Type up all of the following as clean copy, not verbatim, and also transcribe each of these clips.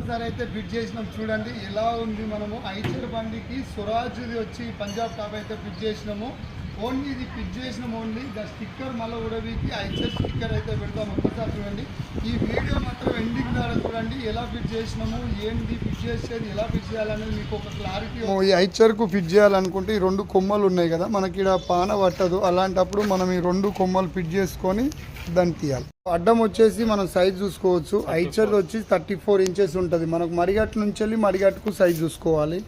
ఒక్కసారి అయితే ఫిట్ చేసినాం చూడండి ఎలా ఉంది. మనము ఐచర్ బండికి స్వరాజ్ది వచ్చి పంజాబ్ టాప్ అయితే ఫిట్ చేసినాము. ఓన్లీ ఇది ఫిట్ చేసినాం, ఓన్లీ ద స్టిక్కర్ మళ్ళీ ఉడవికి ఐచర్ స్టిక్కర్ అయితే పెడతాం. ఒక్కసారి చూడండి ఈ వీడియో మాత్రం ఎండింగ్ ద్వారా చూడండి ఎలా ఫిట్ చేసినాము, ఏంటి ఫిట్ చేసేది, ఎలా ఫిట్ చేయాలనేది మీకు ఒక క్లారిటీ. ఈ ఐచర్కు ఫిట్ చేయాలనుకుంటే ఈ 2 కొమ్మలు ఉన్నాయి కదా, మనకి ఇక్కడ పాన పట్టదు. అలాంటప్పుడు మనం ఈ 2 కొమ్మలు ఫిట్ చేసుకొని దాన్ని తీయాలి. అడ్డం వచ్చేసి మనం సైజ్ చూసుకోవచ్చు. ఐచర్ వచ్చి 34 ఇంచెస్ ఉంటుంది. మనకు మడిగట్టు నుంచి వెళ్ళి మడిగట్టుకు సైజ్ చూసుకోవాలి.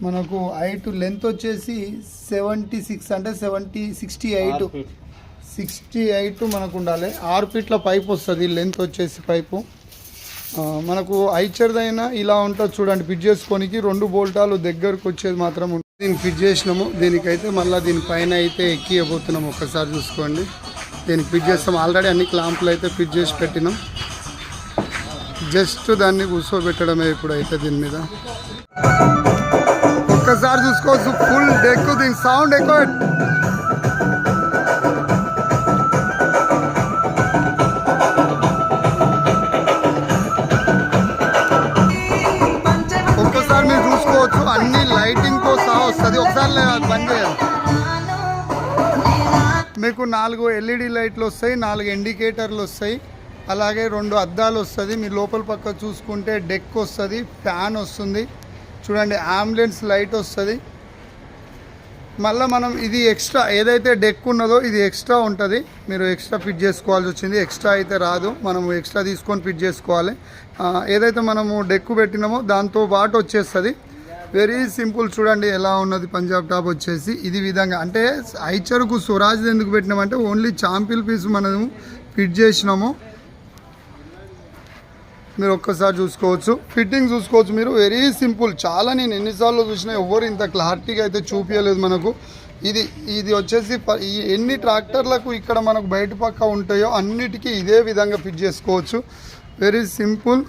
మనకు హైట్ లెంత్ వచ్చేసి 76 అంటే 68 మనకు ఉండాలి. 6 ఫీట్ల పైప్ వస్తుంది లెంత్ వచ్చేసి పైపు. మనకు ఐచర్దైనా ఇలా ఉంటుంది చూడండి. ఫిట్ చేసుకోనికి 2 బోల్టాలు దగ్గరకు వచ్చేది మాత్రం ఉంటుంది. దీన్ని ఫిట్ చేసినాము. దీనికైతే మళ్ళీ దీనిపైన అయితే ఎక్కియబోతున్నాము. ఒక్కసారి చూసుకోండి. దీనికి ఫిట్ చేస్తాం. ఆల్రెడీ అన్ని క్లాంపులు అయితే ఫిట్ చేసి పెట్టినాం. జస్ట్ దాన్ని కూర్చోబెట్టడమే ఇప్పుడైతే దీని మీద. ఒక్కసారి చూసుకోవచ్చు ఫుల్ డెక్. దీని సౌండ్ ఎక్కువ. ఒక్కసారి మీరు చూసుకోవచ్చు అన్ని లైటింగ్ తో సహా వస్తుంది. ఒకసారి బంద్ చేయాలి. మీకు 4 LED లైట్లు వస్తాయి, 4 ఇండికేటర్లు వస్తాయి, అలాగే 2 అద్దాలు వస్తుంది. మీరు లోపల పక్క చూసుకుంటే డెక్ వస్తుంది, ఫ్యాన్ వస్తుంది చూడండి, అంబులెన్స్ లైట్ వస్తుంది. మళ్ళీ మనం ఇది ఎక్స్ట్రా ఏదైతే డెక్ ఉన్నదో ఇది ఎక్స్ట్రా ఉంటుంది. మీరు ఎక్స్ట్రా ఫిట్ చేసుకోవాల్సి వచ్చింది. ఎక్స్ట్రా అయితే రాదు, మనము ఎక్స్ట్రా తీసుకొని ఫిట్ చేసుకోవాలి. ఏదైతే మనము డెక్ పెట్టినామో దాంతో పాటు వచ్చేస్తుంది. Very simple. చూడండి ఎలా ఉన్నది పంజాబ్ టాప్ వచ్చేసి. ఇది విధంగా అంటే ఐచర్కు స్వరాజ్ ఎందుకు పెట్టినామంటే ఓన్లీ చాంపిల్ పీస్ మనము ఫిట్ చేసినాము. మీరు ఒక్కసారి చూసుకోవచ్చు, ఫిట్టింగ్ చూసుకోవచ్చు మీరు. Very simple. చాలా నేను ఎన్నిసార్లు చూసినా ఎవరు ఇంత క్లారిటీగా అయితే చూపించలేదు మనకు. ఇది వచ్చేసి ఎన్ని ట్రాక్టర్లకు ఇక్కడ మనకు బయట పక్క ఉంటాయో అన్నిటికీ ఇదే విధంగా ఫిట్ చేసుకోవచ్చు. Very simple.